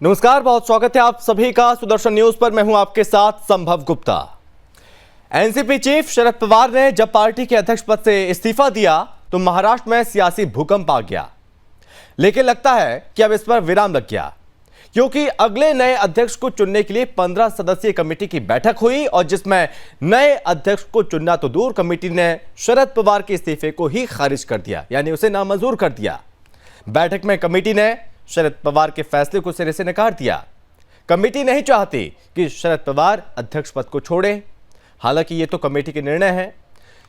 नमस्कार, बहुत स्वागत है आप सभी का सुदर्शन न्यूज पर। मैं हूं आपके साथ संभव गुप्ता। एनसीपी चीफ शरद पवार ने जब पार्टी के अध्यक्ष पद से इस्तीफा दिया तो महाराष्ट्र में सियासी भूकंप आ गया, लेकिन लगता है कि अब इस पर विराम लग गया, क्योंकि अगले नए अध्यक्ष को चुनने के लिए 15 सदस्यीय कमेटी की बैठक हुई और जिसमें नए अध्यक्ष को चुनना तो दूर, कमेटी ने शरद पवार के इस्तीफे को ही खारिज कर दिया, यानी उसे नामंजूर कर दिया। बैठक में कमेटी ने शरद पवार के फैसले को सिरे से नकार दिया। कमेटी नहीं चाहती कि शरद पवार अध्यक्ष पद को छोड़े। हालांकि ये तो कमेटी के निर्णय है।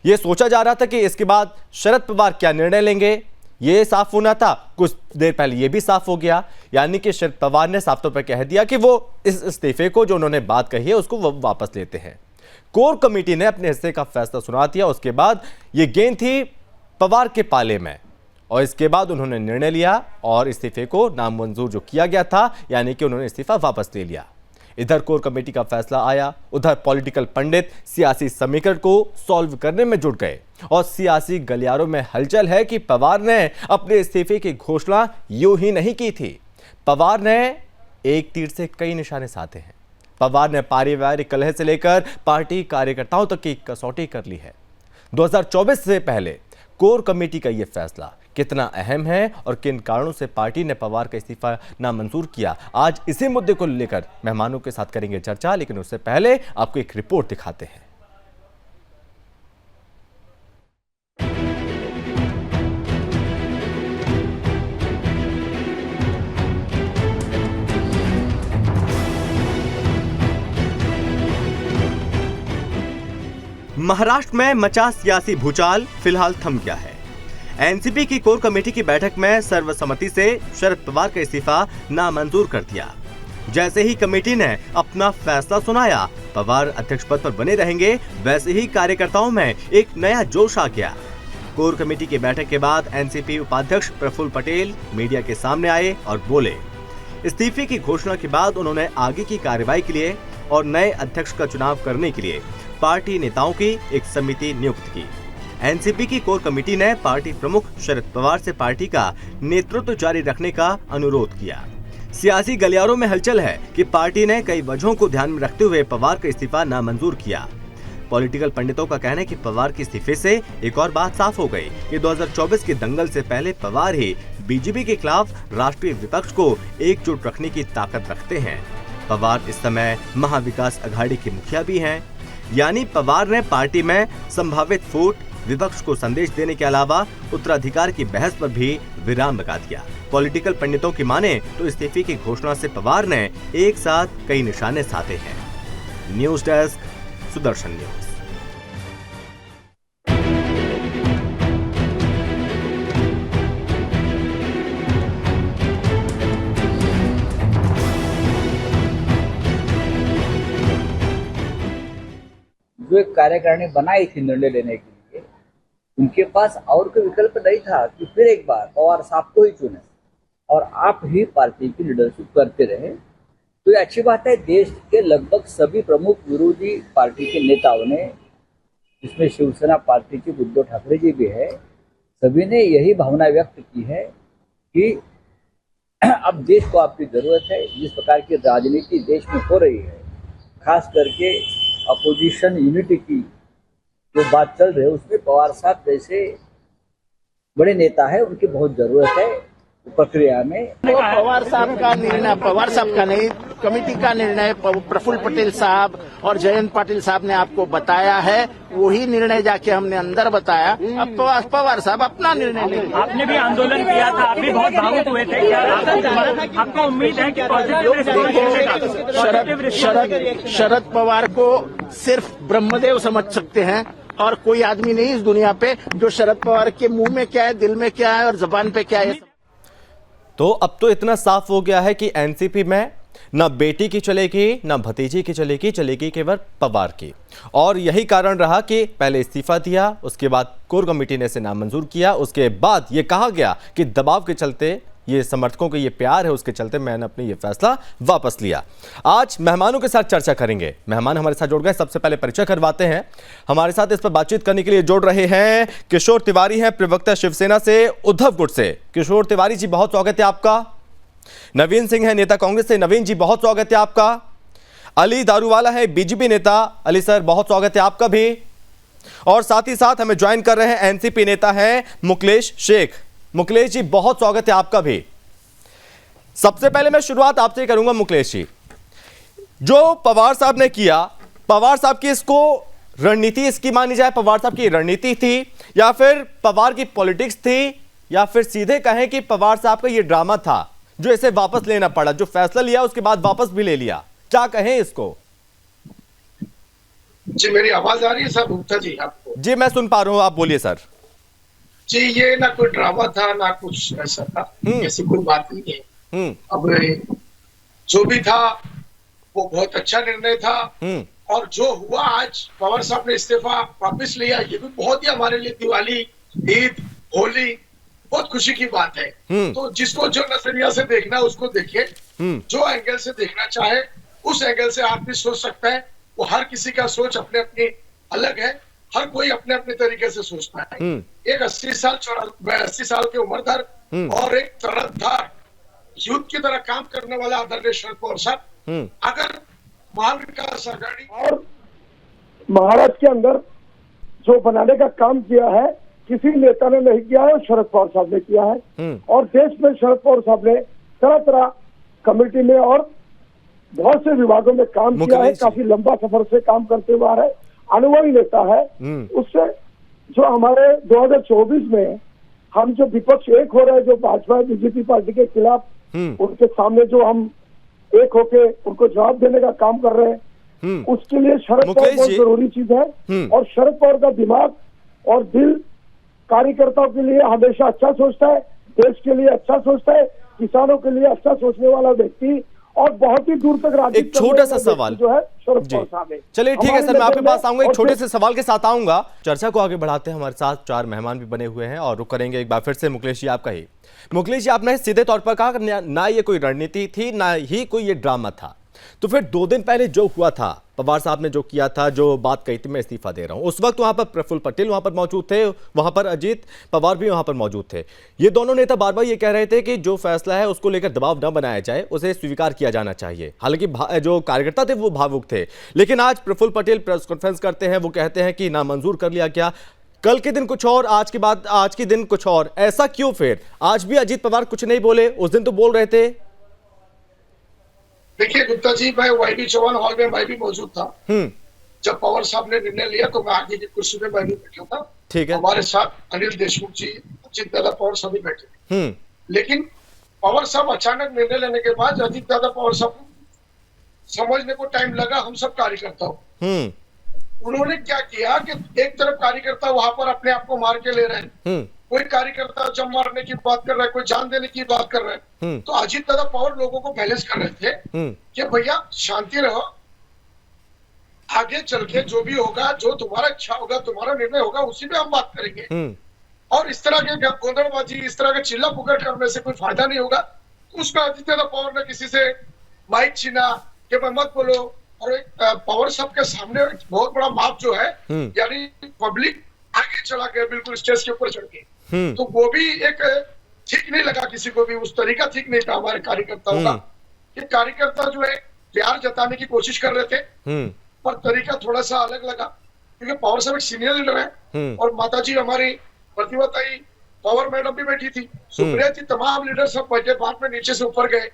ये सोचा जा रहा था कि इसके बाद शरद पवार क्या निर्णय लेंगे, ये साफ होना था। कुछ देर पहले ये भी साफ हो गया, यानी कि शरद पवार ने साफ तौर पर कह दिया कि वो इस इस्तीफे को, जो उन्होंने बात कही है, उसको वो वापस लेते हैं। कोर कमेटी ने अपने हिस्से का फैसला सुना दिया। उसके बाद ये गेंद थी पवार के पाले में और इसके बाद उन्होंने निर्णय लिया और इस्तीफे को नामंजूर जो किया गया था, यानी कि उन्होंने इस्तीफा वापस ले लिया। इधर कोर कमेटी का फैसला आया, उधर पॉलिटिकल पंडित सियासी समीकरण को सॉल्व करने में जुट गए और सियासी गलियारों में हलचल है कि पवार ने अपने इस्तीफे की घोषणा यूं ही नहीं की थी। पवार ने एक तीर से कई निशाने साधे हैं। पवार ने पारिवारिक कलह से लेकर पार्टी कार्यकर्ताओं तक की कसौटी कर ली है। 2024 से पहले कोर कमेटी का यह फैसला कितना अहम है और किन कारणों से पार्टी ने पवार का इस्तीफा नामंजूर किया, आज इसी मुद्दे को लेकर मेहमानों के साथ करेंगे चर्चा। लेकिन उससे पहले आपको एक रिपोर्ट दिखाते हैं। महाराष्ट्र में मचा सियासी भूचाल फिलहाल थम गया है। एनसीपी की कोर कमेटी की बैठक में सर्वसम्मति से शरद पवार का इस्तीफा नामंजूर कर दिया। जैसे ही कमेटी ने अपना फैसला सुनाया, पवार अध्यक्ष पद पर बने रहेंगे, वैसे ही कार्यकर्ताओं में एक नया जोश आ गया। कोर कमेटी की बैठक के बाद एनसीपी उपाध्यक्ष प्रफुल्ल पटेल मीडिया के सामने आए और बोले। इस्तीफे की घोषणा के बाद उन्होंने आगे की कार्रवाई के लिए और नए अध्यक्ष का चुनाव करने के लिए पार्टी नेताओं की एक समिति नियुक्त की। एनसीपी की कोर कमेटी ने पार्टी प्रमुख शरद पवार से पार्टी का नेतृत्व जारी रखने का अनुरोध किया। सियासी गलियारों में हलचल है कि पार्टी ने कई वजहों को ध्यान में रखते हुए पवार का इस्तीफा नामंजूर किया। पॉलिटिकल पंडितों का कहना है कि पवार के इस्तीफे से एक और बात साफ हो गई कि 2024 के दंगल से पहले पवार ही बीजेपी के खिलाफ राष्ट्रीय विपक्ष को एकजुट रखने की ताकत रखते हैं। पवार इस समय महाविकास अघाड़ी के मुखिया भी हैं, यानी पवार ने पार्टी में संभावित फूट, विपक्ष को संदेश देने के अलावा उत्तराधिकार की बहस पर भी विराम लगा दिया। पॉलिटिकल पंडितों की माने तो इस्तीफे की घोषणा से पवार ने एक साथ कई निशाने साधे हैं। News desk, Sudarshan news. जो एक कार्यकारिणी बनाई थी निर्णय लेने के लिए, उनके पास और कोई विकल्प नहीं था कि फिर एक बार पवार साहब को ही चुने और आप ही पार्टी की लीडरशिप करते रहे। तो ये अच्छी बात है। देश के लगभग सभी प्रमुख विरोधी पार्टी के नेताओं ने, जिसमें शिवसेना पार्टी के उद्धव ठाकरे जी भी है, सभी ने यही भावना व्यक्त की है कि अब देश को आपकी जरूरत है। जिस प्रकार की राजनीति देश में हो रही है, खास करके अपोजिशन यूनिटी की जो बात चल रही है, उसमें पवार साहब जैसे बड़े नेता है, उनकी बहुत जरूरत है प्रक्रिया में। पवार साहब का निर्णय, पवार साहब का नहीं, कमेटी का निर्णय प्रफुल्ल पटेल साहब और जयंत पाटिल साहब ने आपको बताया है। वही निर्णय जाके हमने अंदर बताया। अब पवार साहब अपना निर्णय लेंगे। आपने भी आंदोलन किया था, आप भी बहुत भावुक हुए थे। आपको उम्मीद है कि शरद पवार को सिर्फ ब्रह्मदेव समझ सकते हैं और कोई आदमी नहीं इस दुनिया पे जो शरद पवार के मुंह में क्या है, दिल में क्या है और जबान पे क्या है। तो अब तो इतना साफ हो गया है कि एनसीपी में न बेटी की चलेगी, न भतीजी की चलेगी, चलेगी केवल पवार की। और यही कारण रहा कि पहले इस्तीफा दिया, उसके बाद कोर कमेटी ने इसे नामंजूर किया। उसके बाद ये कहा गया कि दबाव के चलते, ये समर्थकों को ये प्यार है, उसके चलते मैंने अपने ये फैसला वापस लिया। आज मेहमानों के साथ चर्चा करेंगे। मेहमान हमारे साथ जुड़ गए, सबसे पहले परिचय करवाते हैं। हमारे साथ इस पर बातचीत करने के लिए जुड़ रहे हैं किशोर तिवारी हैं, प्रवक्ता शिवसेना से उद्धव गुट से। किशोर तिवारी जी, बहुत स्वागत है आपका। नवीन सिंह है नेता कांग्रेस से। नवीन जी बहुत स्वागत है आपका। अली दारूवाला है बीजेपी नेता। अली सर बहुत स्वागत है आपका भी। और साथ ही साथ हमें ज्वाइन कर रहे हैं एनसीपी नेता है मुकलेश शेख। मुकलेश जी बहुत स्वागत है आपका भी। सबसे पहले मैं शुरुआत आपसे करूंगा मुकलेश जी, जो पवार साहब ने किया, पवार साहब की इसको रणनीति इसकी मानी जाए, पवार साहब की रणनीति थी या फिर पवार की पॉलिटिक्स थी, या फिर सीधे कहें कि पवार साहब का ये ड्रामा था जो इसे वापस लेना पड़ा, जो फैसला लिया उसके बाद वापस भी ले लिया, क्या कहें इसको? जी मेरी आवाज आ रही है सर गुप्ता जी आपको? जी मैं सुन पा रहा हूं, आप बोलिए सर। जी ये ना कोई ड्रामा था ना कुछ ऐसा था, ऐसी कोई बात नहीं है। अब जो भी था वो बहुत अच्छा निर्णय था, और जो हुआ आज पवार साहब ने इस्तीफा वापस लिया, ये भी बहुत ही हमारे लिए दिवाली, ईद, होली बहुत खुशी की बात है। तो जिसको जो नजरिया से देखना है उसको देखे, जो एंगल से देखना चाहे उस एंगल से आदमी सोच सकता है। वो हर किसी का सोच अपने अपनी अलग है, हर कोई अपने अपने तरीके से सोचता है। एक 80 साल के उम्रदार और एक तरफदार युद्ध की तरह काम करने वाला आदरणीय शरद पवार साहब अगर महाविकास आघाड़ी और महाराष्ट्र के अंदर जो बनाने का काम किया है किसी नेता ने नहीं किया है, शरद पवार साहब ने किया है। और देश में शरद पवार साहब ने तरह तरह कमेटी में और बहुत से विभागों में काम किया है, काफी लंबा सफर से काम करते हुए आ रहे, अनुभवी नेता है। उससे जो हमारे 2024 में हम जो विपक्ष एक हो रहे हैं, जो भाजपा बीजेपी पार्टी के खिलाफ, उनके सामने जो हम एक होके उनको जवाब देने का काम कर रहे हैं, उसके लिए शरद पवार बहुत जरूरी चीज है। और शरद पवार का दिमाग और दिल कार्यकर्ताओं के लिए हमेशा अच्छा सोचता है, देश के लिए अच्छा सोचता है, किसानों के लिए अच्छा सोचने वाला व्यक्ति, और बहुत ही दूर तक राजनीति। एक छोटा सा सवाल जो है शरद पवार साहब है। चलिए ठीक है सर, मैं आपके पास आऊंगा, एक छोटे से सवाल के साथ आऊंगा। चर्चा को आगे बढ़ाते हैं, हमारे साथ 4 मेहमान भी बने हुए हैं और रुक करेंगे एक बार फिर से मुकलेश जी आपका ही। मुकलेश जी आपने सीधे तौर पर कहा ना ये कोई रणनीति थी ना ही कोई ये ड्रामा था, तो फिर 2 दिन पहले जो हुआ था, पवार साहब ने जो किया था, जो बात कही थी मैं इस्तीफा दे रहा हूं, उस वक्त वहां पर प्रफुल्ल पटेल वहां पर मौजूद थे, वहां पर अजीत पवार भी वहां पर मौजूद थे। ये दोनों नेता बार बार ये कह रहे थे कि जो फैसला है उसको लेकर दबाव न बनाया जाए, उसे स्वीकार किया जाना चाहिए। हालांकि जो कार्यकर्ता थे वो भावुक थे, लेकिन आज प्रफुल्ल पटेल प्रेस कॉन्फ्रेंस करते हैं, वो कहते हैं कि नामंजूर कर लिया गया, कल के दिन कुछ और, आज के दिन कुछ और। ऐसा क्यों? फिर आज भी अजीत पवार कुछ नहीं बोले, उस दिन तो बोल रहे थे। देखिए गुप्ता जी, मैं वाईबी चौहान हॉल में मैं भी मौजूद था जब पवार साहब ने निर्णय लिया, तो मैं आगे की कुर्सी में मैं भी बैठा था। ठीक है। हमारे साथ अनिल देशमुख जी, अजीत दादा पवार सभी बैठे थे। लेकिन पवार साहब अचानक निर्णय लेने के बाद अजीत दादा पवार साहब समझने को टाइम लगा, हम सब कार्यकर्ताओं। उन्होंने क्या किया कि एक तरफ कार्यकर्ता वहां पर अपने आप को मार के ले रहे हैं, कोई कार्यकर्ता जम मारने की बात कर रहा है, कोई जान देने की बात कर रहा है। तो अजीत दादा पवार लोगों को बैलेंस कर रहे थे कि भैया शांति रहो, आगे चल के जो भी होगा, जो तुम्हारा इच्छा होगा, तुम्हारा निर्णय होगा, उसी में हम बात करेंगे। और इस तरह के गोंदलबाजी, इस तरह के चिल्ला पुकार करने से कोई फायदा नहीं होगा। तो उसमें अजीत दादा पवार ने किसी से माइक छीना कि मैं मत बोलो, और एक पवार साहब के सामने एक बहुत बड़ा माप जो है, यानी पब्लिक आगे चला गया बिल्कुल स्टेज के ऊपर चढ़ के। तो वो भी एक ठीक नहीं लगा किसी को भी, उस तरीका ठीक नहीं था हमारे कार्यकर्ताओं का। कि कार्यकर्ता जो है प्यार जताने की कोशिश कर रहे थे, पर तरीका थोड़ा सा अलग लगा, क्योंकि पवार साहब एक सीनियर लीडर है, और माता जी हमारी प्रतिभाताई पवार मैडम भी बैठी थी, सुप्रिया जी, तमाम लीडर सब बैठे, बाद में नीचे से ऊपर गए।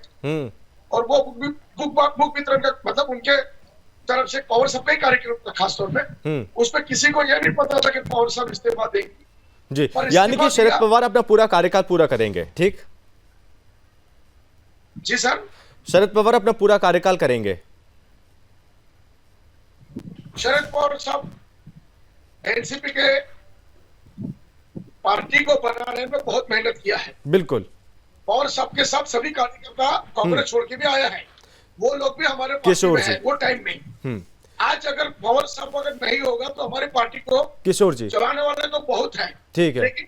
और वो बुक वितरण का मतलब उनके तरफ से पवार साहब का ही कार्यक्रम था खासतौर पे, उसमें किसी को यह नहीं पता था कि पवार साहब इस्तीफा देंगे जी। यानी कि शरद पवार अपना पूरा कार्यकाल पूरा करेंगे, ठीक? जी सर, शरद पवार अपना पूरा कार्यकाल करेंगे। शरद पवार साहब एनसीपी के पार्टी को बनाने में बहुत मेहनत किया है। बिल्कुल। पवार साहब के साथ सभी कार्यकर्ता कांग्रेस छोड़ के भी आया है, वो लोग भी हमारे पार्टी में हैं वो टाइम में। आज अगर पवार साहब अगर नहीं होगा तो हमारी पार्टी को किशोर जी चलाने वाले तो बहुत हैं, ठीक है, लेकिन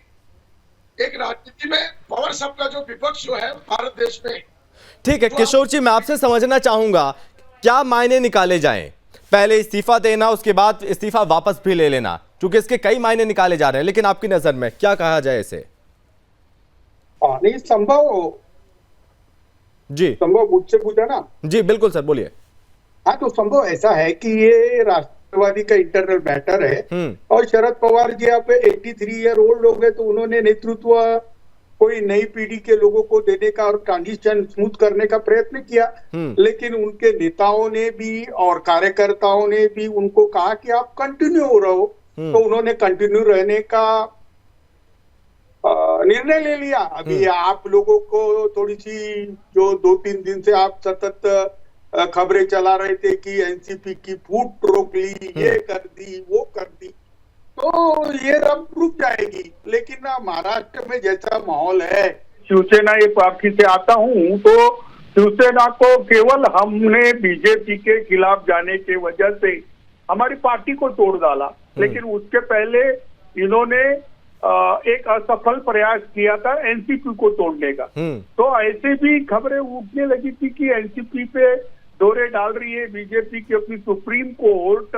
एक राजनीति में पवार साहब का जो विपक्ष जो है भारत देश में, ठीक है। किशोर जी, मैं आपसे समझना चाहूंगा क्या मायने निकाले जाएं, पहले इस्तीफा देना, उसके बाद इस्तीफा वापस भी ले लेना, क्योंकि इसके कई मायने निकाले जा रहे हैं, लेकिन आपकी नजर में क्या कहा जाए इसे? नहीं, संभव जी संभव मुझसे पूछा ना। जी बिल्कुल सर, बोलिए। हाँ, तो संभव ऐसा है कि ये राष्ट्रवादी का इंटरनल मैटर है और शरद पवार जी आप 83 ईयर ओल्ड हो गए, तो उन्होंने नेतृत्व कोई नई पीढ़ी के लोगों को देने का और ट्रांजिशन स्मूथ करने का प्रयत्न किया, लेकिन उनके नेताओं ने भी और कार्यकर्ताओं ने भी उनको कहा कि आप कंटिन्यू रहो, तो उन्होंने कंटिन्यू रहने का निर्णय ले लिया। अभी आप लोगों को थोड़ी सी जो 2-3 दिन से आप सतत खबरें चला रहे थे कि एनसीपी की फूट रोक ली, ये कर दी, वो कर दी, तो ये अब रुक जाएगी। लेकिन ना महाराष्ट्र में जैसा माहौल है, शिवसेना ये पार्टी से आता हूँ, तो शिवसेना को केवल हमने बीजेपी के खिलाफ जाने की वजह से हमारी पार्टी को तोड़ डाला, लेकिन उसके पहले इन्होंने एक असफल प्रयास किया था एनसीपी को तोड़ने का। तो ऐसे भी खबरें उठने लगी थी कि एनसीपी पे दौरे डाल रही है बीजेपी, क्योंकि सुप्रीम कोर्ट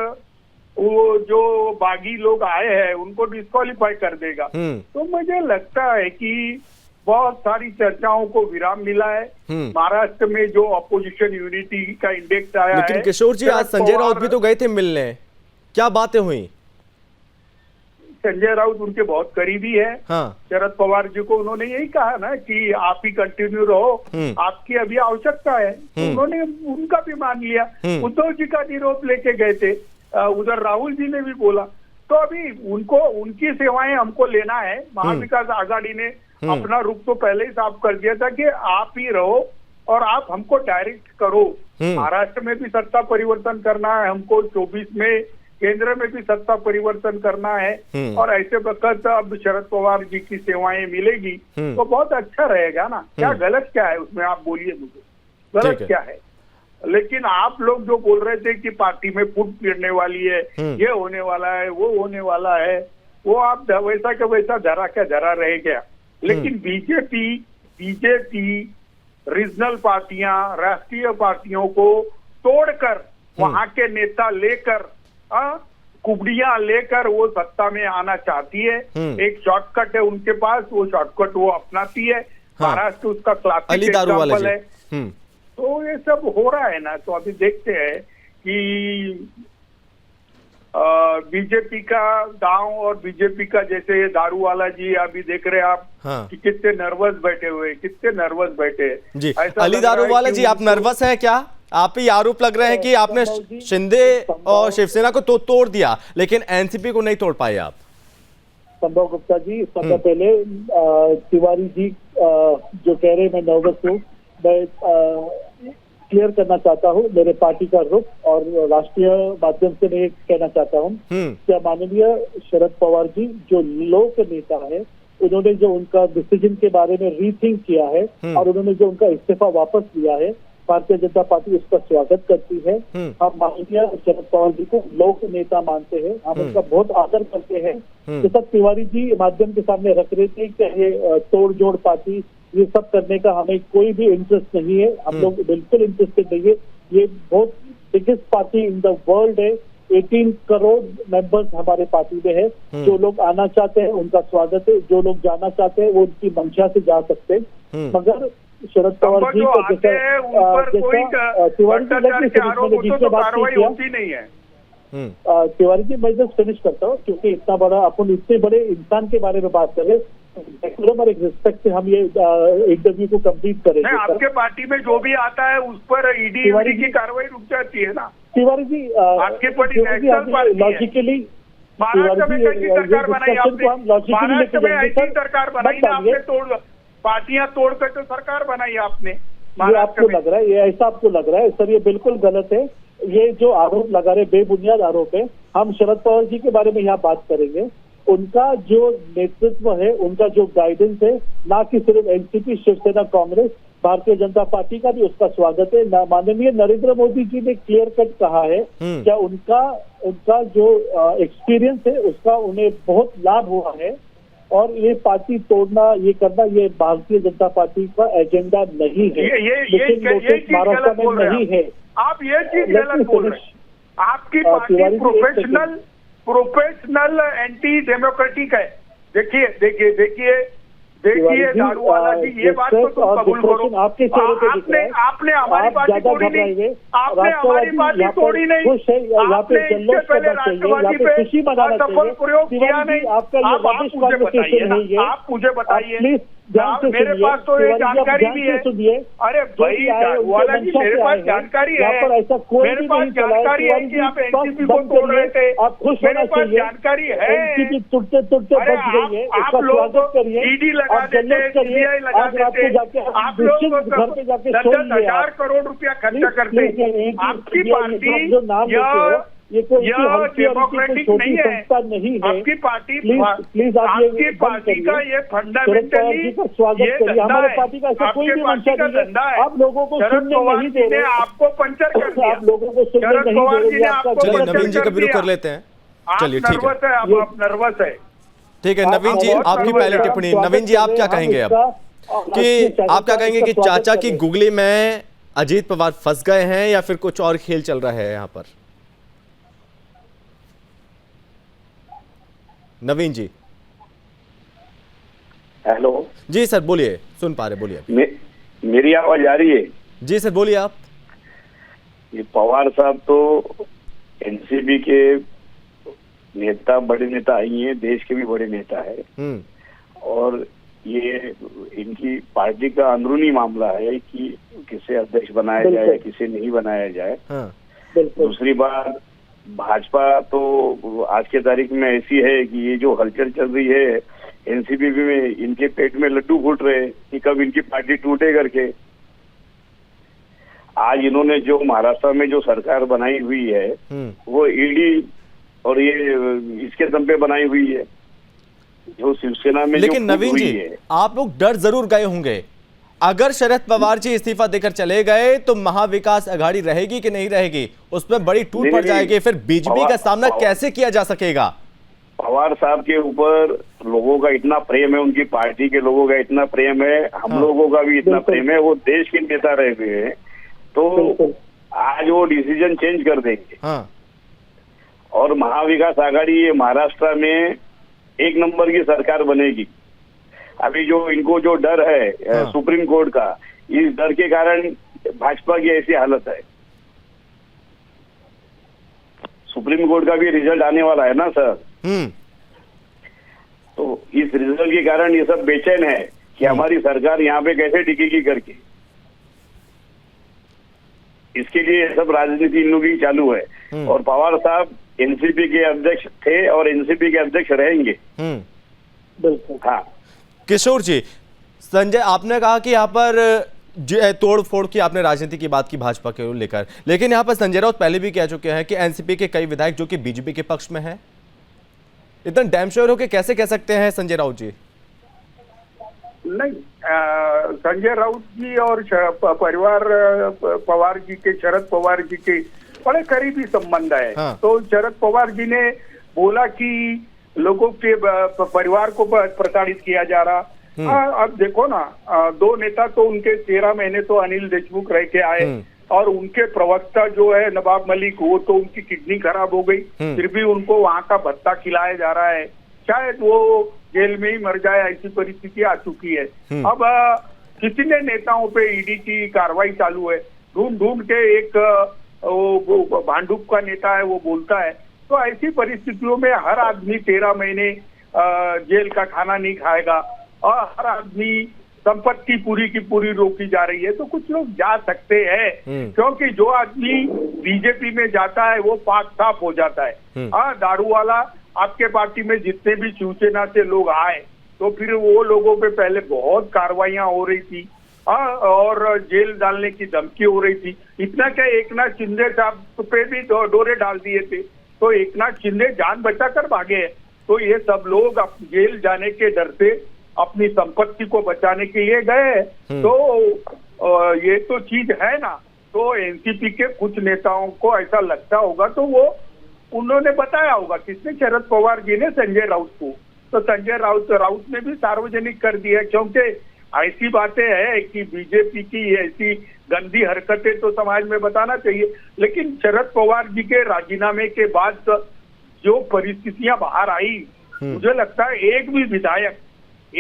वो जो बागी लोग आए हैं उनको डिस्क्वालीफाई कर देगा। तो मुझे लगता है कि बहुत सारी चर्चाओं को विराम मिला है। महाराष्ट्र में जो अपोजिशन यूनिटी का इंडेक्स आया है। लेकिन किशोर जी, आज संजय राउत भी तो गए थे मिलने, क्या बातें हुई? संजय राउत उनके बहुत करीबी है। हाँ। शरद पवार जी को उन्होंने यही कहा ना कि आप ही कंटिन्यू रहो, आपकी अभी आवश्यकता है, तो उन्होंने उनका भी मान लिया। उद्धव जी का निरोप लेके गए थे, उधर राहुल जी ने भी बोला। तो अभी उनको उनकी सेवाएं हमको लेना है। महाविकास आघाड़ी ने अपना रुख तो पहले ही साफ कर दिया था कि आप ही रहो और आप हमको डायरेक्ट करो। महाराष्ट्र में भी सत्ता परिवर्तन करना है हमको, 24 में केंद्र में भी सत्ता परिवर्तन करना है, और ऐसे वक्त अब शरद पवार जी की सेवाएं मिलेगी तो बहुत अच्छा रहेगा ना। क्या गलत क्या है उसमें, आप बोलिए मुझे, गलत क्या है? लेकिन आप लोग जो बोल रहे थे कि पार्टी में फूट गिरने वाली है, ये होने वाला है, वो होने वाला है, वो आप वैसा का वैसा धरा क्या धरा रह गया। लेकिन बीजेपी रीजनल पार्टियां, राष्ट्रीय पार्टियों को तोड़कर वहां के नेता लेकर, कुबड़ियां लेकर वो सत्ता में आना चाहती है। एक शॉर्टकट है उनके पास, वो शॉर्टकट वो अपनाती है। महाराष्ट्र उसका क्लासिक एग्जाम्पल है। तो ये सब हो रहा है ना। तो अभी देखते हैं कि बीजेपी का गांव और बीजेपी का, जैसे दारूवाला जी अभी देख रहे हैं आप कि कितने नर्वस बैठे हुए, कितने नर्वस बैठे जी। अली दारूवाला जी, आप नर्वस हैं क्या? आप ही आरोप लग रहे हैं कि आपने शिंदे और शिवसेना को तो तोड़ दिया, लेकिन एनसीपी को नहीं तोड़ पाए आप। संभव गुप्ता जी, सबसे पहले तिवारी जी जो कह रहे हैं मैं नर्वस हूँ, मैं क्लियर करना चाहता हूँ मेरे पार्टी का रुख, और राष्ट्रीय माध्यम से मैं कहना चाहता हूँ क्या माननीय शरद पवार जी जो लोक नेता है, उन्होंने जो उनका डिसीजन के बारे में रीथिंक किया है और उन्होंने जो उनका इस्तीफा वापस लिया है, भारतीय जनता पार्टी उसका स्वागत करती है। हम माननीय शरद पवार जी को लोक नेता मानते हैं, हम उनका बहुत आदर करते हैं। जैसा तिवारी जी माध्यम के सामने रख रहे थे कि ये तोड़ जोड़ पार्टी, ये सब करने का हमें कोई भी इंटरेस्ट नहीं है, हम लोग बिल्कुल इंटरेस्टेड नहीं है। ये बहुत biggest party in the world है, 18 करोड़ मेंबर्स हमारे पार्टी में है। जो लोग आना चाहते हैं उनका स्वागत है, जो लोग जाना चाहते हैं वो उनकी मंशा से जा सकते हैं। मगर शरद पवार जी को जैसा तिवारी जी, मैं जस्ट फिनिश करता हूँ, क्योंकि इतना बड़ा अपन इतने बड़े इंसान के बारे में बात करें, एक रिस्पेक्ट से हम ये इंटरव्यू को कंप्लीट करेंगे। आपके पार्टी में जो भी आता है उस पर ईडी की कार्रवाई रुक जाती है ना तिवारी जी? आपके लॉजिकली महाराष्ट्र में कैसी सरकार बनाई आपने? महाराष्ट्र में ऐसी सरकार बनाई ना आपने, तोड़ पार्टियां तोड़कर तो सरकार बनाई आपने। ये आपको लग रहा है, ये ऐसा आपको लग रहा है सर, ये बिल्कुल गलत है। ये जो आरोप लगा रहे बेबुनियाद आरोप है। हम शरद पवार जी के बारे में यहाँ बात करेंगे, उनका जो नेतृत्व है, उनका जो गाइडेंस है, ना कि सिर्फ एनसीपी, शिवसेना, कांग्रेस, भारतीय जनता पार्टी का भी उसका स्वागत है। माननीय नरेंद्र मोदी जी ने क्लियर कट कहा है क्या उनका जो एक्सपीरियंस है उसका उन्हें बहुत लाभ हुआ है, और ये पार्टी तोड़ना, ये करना, ये भारतीय जनता पार्टी का एजेंडा नहीं है। लेकिन महाराष्ट्र में नहीं है। आप ये चीज गलत बोल रहे हैं। आपकी पार्टी प्रोफेशनल एंटी डेमोक्रेटिक है। देखिए देखिए दारूवाला जी, ये बात तो तुम कबूल करो, आपके चेहरे पे दिख रहा है। आपने हमारी पार्टी तोड़ी नहीं, आपने हमारी पार्टी तोड़ी नहीं, यहाँ पे जल्लोष करना चाहिए, यहाँ पे खुशी मनाना चाहिए। प्रयोग किया नहीं। आपका ये रबिश कॉन्वर्सेशन नहीं है। आप मुझे बताइए, प्लीज ध्यान से मेरे पास तो ये जानकारी भी है। सुनिए, अरे भाई दारूवाला जी, मेरे पास जानकारी है, पर ऐसा कोई मेरे पास जानकारी है कि आप एनसीपी को तोड़ रहे थे, आप खुश होना चाहिए। जानकारी है एनसीपी टूटते टूटते बच गई है, आप उसका लोग स्वागत करिए, ईडी लगा आप जल्लोष देते, करिए। सीबीआई लगा आज रात को देते, जाके आप लोग घर पे जाके 10,000 करोड़ रुपया खर्चा करते। आपकी पार्टी जो नाम लेते हो ये कोई डेमोक्रेटिक नहीं है, संस्था नहीं है। आपकी पार्टी प्लीज आपकी पार्टी का ये फंडामेंटली स्वागत करिए। हमारे पार्टी का ऐसा कोई भी मंशा नहीं है। आप लोगों को सुनने नहीं दे रहे, आपको पंचर कर दिया, आप लोगों को सुनने नहीं दे रहे। चलिए नवीन जी का भी रुख कर लेते हैं। चलिए ठीक है, आप नर्वस है। ठीक है नवीन जी, आपकी पहली टिप्पणी। नवीन जी, आप क्या कहेंगे अब कि आप क्या कहेंगे कि चाचा की गुगली में अजीत पवार फंस गए हैं या फिर कुछ और खेल चल रहा है यहाँ पर? नवीन जी। हेलो जी सर बोलिए, सुन पा रहे, बोलिए। मेरी आवाज आ रही है? जी सर बोलिए आप। ये पवार साहब तो एनसीपी के नेता, बड़े नेता ही हैं, देश के भी बड़े नेता है। और ये इनकी पार्टी का अंदरूनी मामला है कि किसे अध्यक्ष बनाया जाए या किसे नहीं बनाया जाए। दूसरी बात, भाजपा तो आज के तारीख में ऐसी है कि ये जो हलचल चल रही है एनसीपी में, इनके पेट में लड्डू फूट रहे हैं कि कब इनकी पार्टी टूटे करके। आज इन्होंने जो महाराष्ट्र में जो सरकार बनाई हुई है वो ईडी और ये इसके दम पे बनाई हुई है, जो शिवसेना में। लेकिन नवीन जी, आप लोग डर जरूर गए होंगे, अगर शरद पवार जी इस्तीफा देकर चले गए तो महाविकास अघाड़ी रहेगी कि नहीं रहेगी, उसमें बड़ी टूट पड़ जाएगी, फिर बीजेपी का सामना कैसे किया जा सकेगा? पवार साहब के ऊपर लोगों का इतना प्रेम है, उनकी पार्टी के लोगों का इतना प्रेम है, हम लोगों का भी इतना प्रेम है, वो देश के नेता रहे हुए हैं, तो आज वो डिसीजन चेंज कर देंगे। और महाविकास आघाड़ी ये महाराष्ट्र में एक नंबर की सरकार बनेगी। अभी जो इनको जो डर है सुप्रीम कोर्ट का, इस डर के कारण भाजपा की ऐसी हालत है। सुप्रीम कोर्ट का भी रिजल्ट आने वाला है ना सर, तो इस रिजल्ट के कारण ये सब बेचैन है कि हमारी सरकार यहाँ पे कैसे टिकेगी करके। इसके लिए सब राजनीति इन लोगों की चालू है। और पवार साहब एनसीपी के अध्यक्ष थे और एनसीपी के अध्यक्ष रहेंगे। बिल्कुल। हाँ किशोर जी, संजय आपने कहा कि यहाँ पर तोड़ फोड़ की आपने राजनीति की बात की भाजपा के लेकर, लेकिन यहाँ पर संजय राउत पहले भी कह चुके हैं कि एनसीपी के कई विधायक जो कि बीजेपी के पक्ष में हैं। इतना डैम श्योर होकर कैसे कह सकते हैं संजय राउत जी? नहीं, संजय राउत जी और परिवार पवार जी के, शरद पवार जी के बड़े करीबी संबंध है। तो शरद पवार जी ने बोला कि लोगों के परिवार को प्रताड़ित किया जा रहा। अब देखो ना, दो नेता तो उनके 13 महीने तो अनिल देशमुख रह के आए और उनके प्रवक्ता जो है नवाब मलिक, वो तो उनकी किडनी खराब हो गई, फिर भी उनको वहां का भत्ता खिलाया जा रहा है। शायद वो जेल में ही मर जाए, ऐसी परिस्थिति आ चुकी है। अब कितने नेताओं पे ईडी की कार्रवाई चालू है, ढूंढ ढूंढ के एक वो भांडुप का नेता है वो बोलता है। तो ऐसी परिस्थितियों में हर आदमी 13 महीने जेल का खाना नहीं खाएगा और हर आदमी संपत्ति पूरी की पूरी रोकी जा रही है। तो कुछ लोग जा सकते हैं, क्योंकि जो आदमी बीजेपी में जाता है वो पाक साफ हो जाता है। दारू वाला आपके पार्टी में जितने भी शिवसेना से लोग आए तो फिर वो लोगों पे पहले बहुत कार्रवाइयां हो रही थी और जेल डालने की धमकी हो रही थी। इतना क्या, एकनाथ शिंदे साहब पे भी डोरे डाल दिए थे, तो एकनाथ शिंदे जान बचाकर भागे हैं। तो ये सब लोग जेल जाने के डर से अपनी संपत्ति को बचाने के लिए गए। तो ये तो चीज है ना। तो एनसीपी के कुछ नेताओं को ऐसा लगता होगा, तो वो उन्होंने बताया होगा, किसने, शरद पवार जी ने संजय राउत को। तो संजय राउत ने भी सार्वजनिक कर दिया, क्योंकि ऐसी बातें हैं कि बीजेपी की ऐसी गंदी हरकतें तो समाज में बताना चाहिए। लेकिन शरद पवार जी के राजीनामे के बाद जो परिस्थितियां बाहर आई, मुझे लगता है एक भी विधायक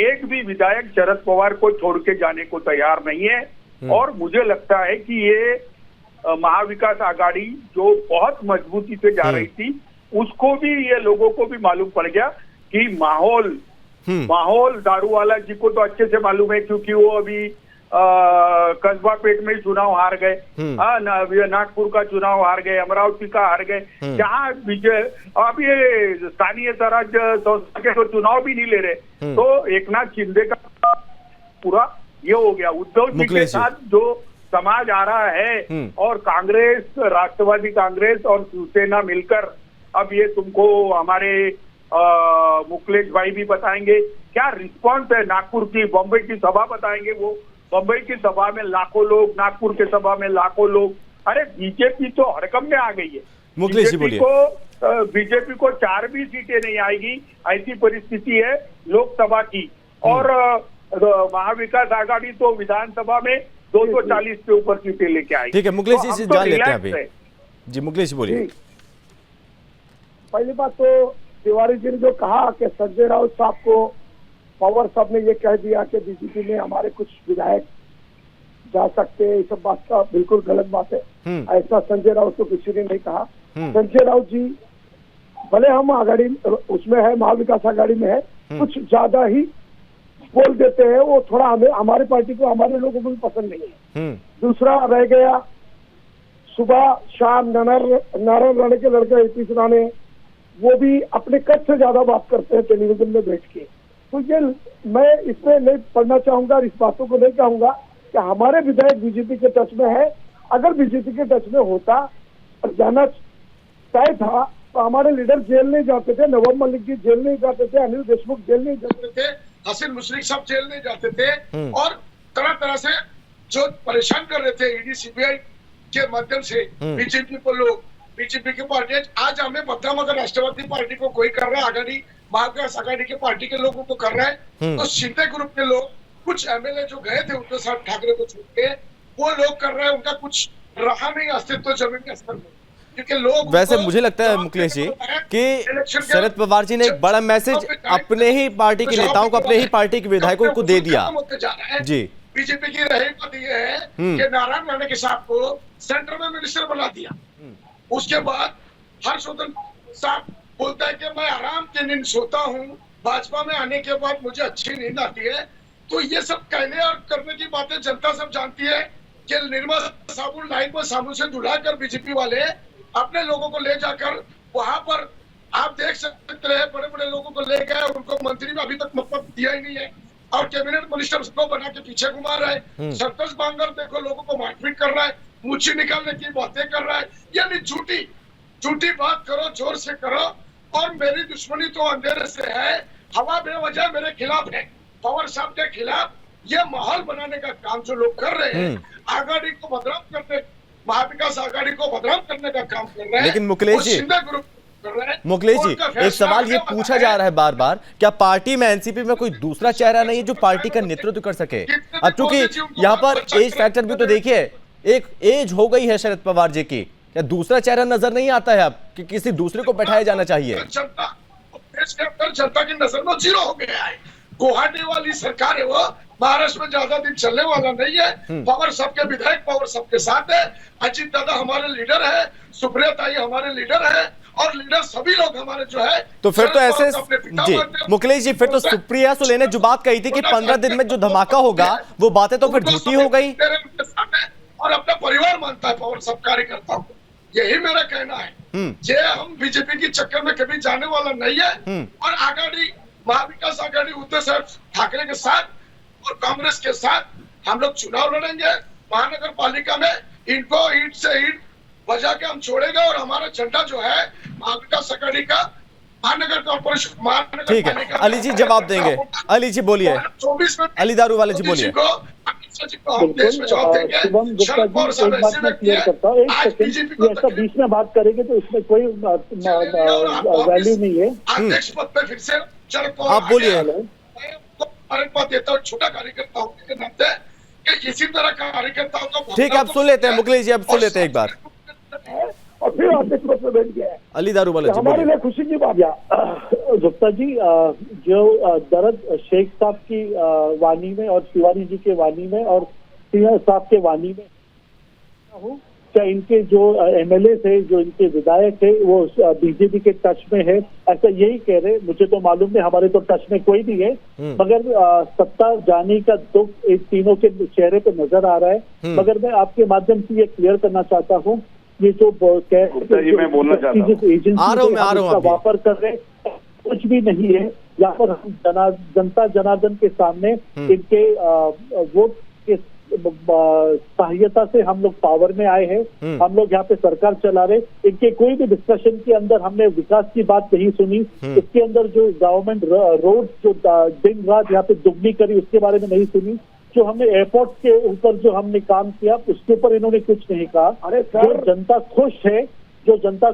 एक भी विधायक शरद पवार को छोड़ के जाने को तैयार नहीं है। और मुझे लगता है कि ये महाविकास आघाड़ी जो बहुत मजबूती से जा रही थी, उसको भी, ये लोगों को भी मालूम पड़ गया कि माहौल दारूवाला जी को तो अच्छे से मालूम है, क्योंकि वो अभी कस्बा पेट में चुनाव हार गए, नागपुर का चुनाव हार गए, अमरावती का हार गए, जहाँ विजय, अब ये स्थानीय स्वराज संस्था के तो चुनाव भी नहीं ले रहे। तो एकनाथ शिंदे का पूरा ये हो गया। उद्धव जी के साथ जो समाज आ रहा है और कांग्रेस, राष्ट्रवादी कांग्रेस और शिवसेना मिलकर, अब ये तुमको हमारे मुकलेश भाई भी बताएंगे क्या रिस्पॉन्स है। नागपुर की, बॉम्बे की सभा बताएंगे, वो बम्बई की सभा में लाखों लोग, नागपुर के सभा में लाखों लोग। अरे बीजेपी तो हड़कंप में आ गई है। बीजेपी को 4 भी सीटें नहीं आएगी, ऐसी परिस्थिति है लोकसभा की। और महाविकास आघाड़ी तो विधानसभा में 240 के ऊपर सीटें लेके आएगी। ठीक है मुकलेश जी से जान लेते हैं अभी। जी मुकलेश जी बोलिए। पहली बात तो तिवारी जी ने जो कहा कि संजय राउत साहब को, पवार साहब ने ये कह दिया कि बीजेपी में हमारे कुछ विधायक जा सकते हैं, ये सब बात का बिल्कुल गलत बात है। ऐसा संजय राउत को किसी ने नहीं कहा। संजय राउत जी भले हम आघाड़ी उसमें है, महाविकास आघाड़ी में है, कुछ ज्यादा ही बोल देते हैं, वो थोड़ा हमें, हमारी पार्टी को, हमारे लोगों को भी पसंद नहीं है। दूसरा रह गया, सुबह शाम नारायण राणे के लड़के नीतीश राणे, वो भी अपने कद से ज्यादा बात करते हैं टेलीविजन में बैठ के। तो ये मैं इसमें नहीं पढ़ना चाहूंगा, इस बातों को नहीं कहूंगा कि हमारे विधायक बीजेपी के टच में है। अगर बीजेपी के टच में होता और जाना तय था तो हमारे लीडर जेल नहीं जाते थे, नवाब मलिक जी जेल नहीं जाते थे, अनिल देशमुख जेल नहीं जाते थे, हसन मुश्रीफ साहब जेल नहीं जाते थे, और तरह तरह से जो परेशान कर रहे थे ईडी सीबीआई के माध्यम से बीजेपी को लोग, बीजेपी की पार्टी। आज हमें बदनाम अगर राष्ट्रवादी पार्टी को कोई कर रहा है, आघाड़ी महाविकास आघाड़ी के पार्टी के लोगों को कर रहा है, तो शिंदे ग्रुप के लोग, कुछ एमएलए जो गए थे उद्धव साहब ठाकरे को छोड़ के, वो लोग कर रहे हैं। उनका कुछ रहा नहीं अस्तित्व जमीन के स्तर में, क्योंकि लोग, वैसे मुझे लगता है मुकलेश जी कि शरद पवार जी ने एक बड़ा मैसेज अपने ही पार्टी के नेताओं को, अपने ही पार्टी के विधायकों को दे दिया। जी बीजेपी की रही बात यह है कि नारायण राणे के साहब को सेंटर में मिनिस्टर बना दिया। उसके बाद हर्षवर्धन साहब बोलता है कि मैं आराम की नींद सोता हूँ, भाजपा में आने के बाद मुझे अच्छी नींद आती है। तो ये सब कहने और करने की बातें जनता सब जानती है कि निर्मा साबुन लाइन पर साबुन से धुलाकर बीजेपी वाले अपने लोगों को ले जाकर वहां पर, आप देख सकते हैं, बड़े बड़े लोगों को ले गए, उनको मंत्री में अभी तक मतलब दिया ही नहीं है, और कैबिनेट मिनिस्टर को बना के पीछे घुमा रहा है। संतोष बांगर देखो लोगों को मारपीट कर रहा है, मुच्छी निकालने की बातें कर रहा है। यानी झूठी बात करो, जोर से करो, और मेरी दुश्मनी तो अंधेरे से है, हवा बेवजह मेरे खिलाफ है, पवार साहब के खिलाफ। ये माहौल बनाने का काम जो लोग कर रहे हैं, आघाड़ी को बदनाम करने, महाविकास आघाड़ी को बदनाम करने का काम कर रहे हैं। लेकिन मुकलेश जी, एक सवाल ये पूछा जा रहा है बार बार, क्या पार्टी में, एनसीपी में कोई दूसरा चेहरा नहीं है जो पार्टी का नेतृत्व कर सके? अब चूंकि यहाँ पर एज फैक्टर भी तो देखिए, एक एज हो गई है शरद पवार जी की, क्या दूसरा चेहरा नजर नहीं आता है अब कि किसी दूसरे को बैठाया जाना चाहिए? जनता की नजर में जीरो हो गया है। गुवाहाटी वाली सरकार है, वो महाराष्ट्र में ज्यादा दिन चलने वाला नहीं है। पवार सबके विधायक, पवार सबके साथ है, अजीत दादा हमारे लीडर है, सुप्रिया ताई हमारे लीडर है, और लीडर सभी लोग हमारे जो है। तो फिर तो ऐसे जी मुकलेश जी, फिर तो सुप्रिया सुले ने जो बात कही थी कि 15 दिन में जो धमाका होगा, वो बातें तो फिर झूठी हो गई। और अपना परिवार मानता है पवार सब कार्यकर्ताओं को, यही मेरा कहना है। जे हम बीजेपी के चक्कर में कभी जाने वाला नहीं है, और आघाड़ी, महाविकास आघाड़ी उद्धव साहब ठाकरे के साथ और कांग्रेस के साथ हम लोग चुनाव लड़ेंगे। महानगर पालिका में इनको ईंट से ईंट बजा के हम छोड़ेंगे, और हमारा झंडा जो है महाविकास आघाड़ी का महानगर कॉर्पोरेशन, महानगर ठीक है, अली जी जवाब देंगे। अली जी बोलिए, 24 में अली दारू वाले जी बोलिए। शुभम गुप्ता जी, एक बात मैं क्लियर करता हूँ, एक सेकंड, ऐसा बीच में बात करेंगे तो इसमें कोई वैल्यू नहीं है। अध्यक्ष पद पे फिर से आप बोलिए। देता हूँ छोटा कार्यकर्ता होने के नाते कि इसी तरह का कार्यकर्ताओं को, ठीक है, अब सुन लेते हैं मुकलेश जी, अब सुन लेते हैं एक बार। और फिर अध्यक्ष पद पे बैठ गया है। अली दारूवाला जी हमारे बोलिए। लिए खुशी की बात है। गुप्ता जी, जो दर्द शेख साहब की वाणी में और शिवानी जी के वाणी में और सिंह साहब के वाणी में हूँ, क्या इनके जो एमएलए थे, जो इनके विधायक थे, वो बीजेपी के टच में है, ऐसा यही कह रहे। मुझे तो मालूम नहीं, हमारे तो टच में कोई नहीं है, मगर सत्ता जाने का दुख इन तीनों के चेहरे पे नजर आ रहा है। मगर मैं आपके माध्यम से ये क्लियर करना चाहता हूँ, ये जो मैं बोलना चाहता हूँ, एजेंसी वापर कर रहे कुछ भी नहीं है। यहाँ पर हम जनता जनार्दन के सामने इनके वोट के सहायता से हम लोग पावर में आए हैं, हम लोग यहाँ पे सरकार चला रहे। इनके कोई भी डिस्कशन के अंदर हमने विकास की बात नहीं सुनी। इसके अंदर जो गवर्नमेंट रोड जो दिन रात यहाँ पे दुगनी करी, उसके बारे में नहीं सुनी। जो हमने एयरपोर्ट के ऊपर जो हमने काम किया, उसके ऊपर इन्होंने कुछ नहीं कहा। अरे जो जनता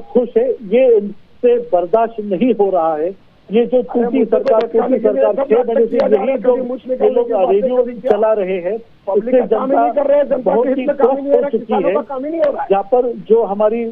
खुश है, ये इनसे बर्दाश्त नहीं हो रहा है। ये जो टूटी सरकार 6 महीने से यही जो ये लोग रेडियो चला रहे हैं, इससे जनता बहुत ही हो चुकी है। जहाँ पर जो हमारी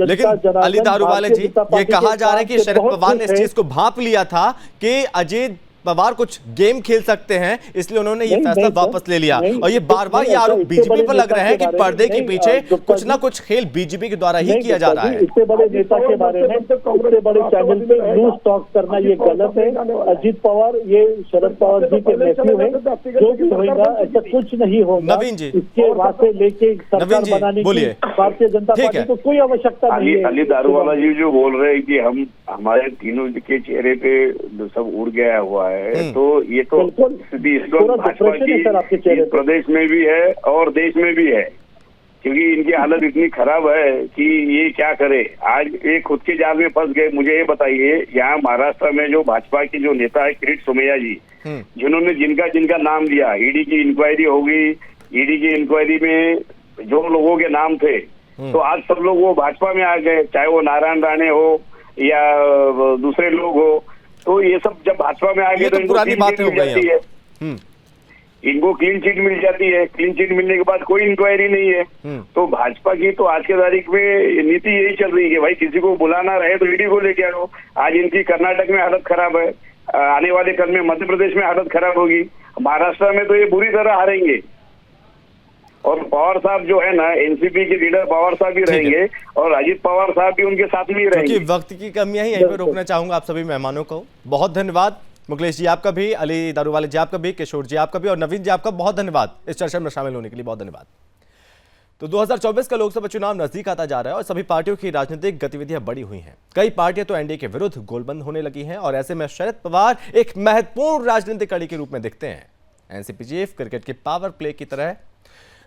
लेकिन अली दारूवाले जी, ये कहा जा रहा है कि शरद पवार ने इस चीज को भांप लिया था कि अजीत पवार कुछ गेम खेल सकते हैं, इसलिए उन्होंने ये फैसला वापस ले लिया। और ये बार बार ये आरोप बीजेपी पर लग रहे हैं कि पर्दे के पीछे कुछ ना कुछ खेल बीजेपी के द्वारा ही किया जा रहा है। इतने बड़े नेता के बारे में इतने बड़े चैनल पे न्यूज टॉक करना ये गलत है। अजीत पवार ये शरद पवार जी के नेफ्यू है, जो भी होगा ऐसा कुछ नहीं होगा। नवीन जी, इसके वास्ते लेके सरकार बनाने की भारतीय जनता पार्टी को कोई आवश्यकता नहीं है। अली दारूवाला जी जो बोल रहे हैं कि हम हमारे तीनों के चेहरे पे सब उड़ गया हुआ है, तो ये तो स्थिति इस वक्त भाजपा की प्रदेश में भी है और देश में भी है, क्योंकि इनकी हालत इतनी खराब है कि ये क्या करे। आज ये खुद के जाल में फंस गए। मुझे ये बताइए, यहाँ महाराष्ट्र में जो भाजपा की जो नेता है किरीट सोमैया जी, जिन्होंने जिनका नाम लिया, ईडी की इंक्वायरी होगी, ईडी की इंक्वायरी में जो लोगों के नाम थे, तो आज सब लोग वो भाजपा में आ गए, चाहे वो नारायण राणे हो या दूसरे लोग हो। तो ये सब जब भाजपा में आ गए तो पुरानी बात हो गई है। इनको क्लीन चिट मिल जाती है। क्लीन चिट मिलने के बाद कोई इंक्वायरी नहीं है। तो भाजपा की तो आज के तारीख में नीति यही चल रही है, भाई किसी को बुलाना रहे तो ईडी को लेके आओ। आज इनकी कर्नाटक में हालत खराब है, आने वाले कल में मध्य प्रदेश में हालत खराब होगी, महाराष्ट्र में तो ये बुरी तरह हारेंगे। और पवार साहब जो है ना, एनसीपी के लीडर पवार साहब भी रहेंगे और अजीत पवार साहब भी उनके साथ में ही रहेंगे। क्योंकि वक्त की कमी है, यहीं पे रोकना चाहूंगा आप सभी मेहमानों को। बहुत धन्यवाद मुकेश जी आपका भी, अली दारूवाले जी आपका भी, किशोर जी आपका भी और नवीन जी आपका बहुत धन्यवाद इस चर्चा में शामिल होने के लिए। बहुत धन्यवाद। तो 2024 का लोकसभा चुनाव नजदीक आता जा रहा है और सभी पार्टियों की राजनीतिक गतिविधियां बढ़ी हुई हैं। कई पार्टियां तो एनडीए के विरुद्ध गोलबंद होने लगी हैं और ऐसे में शरद पवार एक महत्वपूर्ण राजनीतिक कड़ी के रूप में दिखते हैं। एनसीपी चीफ क्रिकेट के पावर प्ले की तरह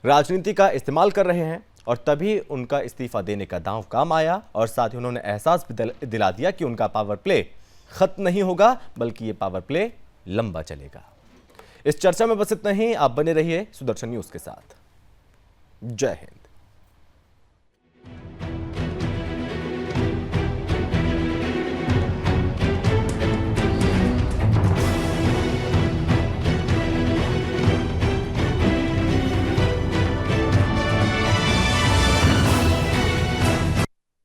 राजनीति का इस्तेमाल कर रहे हैं और तभी उनका इस्तीफा देने का दांव काम आया और साथ ही उन्होंने एहसास भी दिला दिया कि उनका पावर प्ले खत्म नहीं होगा, बल्कि ये पावर प्ले लंबा चलेगा। इस चर्चा में बस इतना ही। आप बने रहिए सुदर्शन न्यूज के साथ। जय हिंद।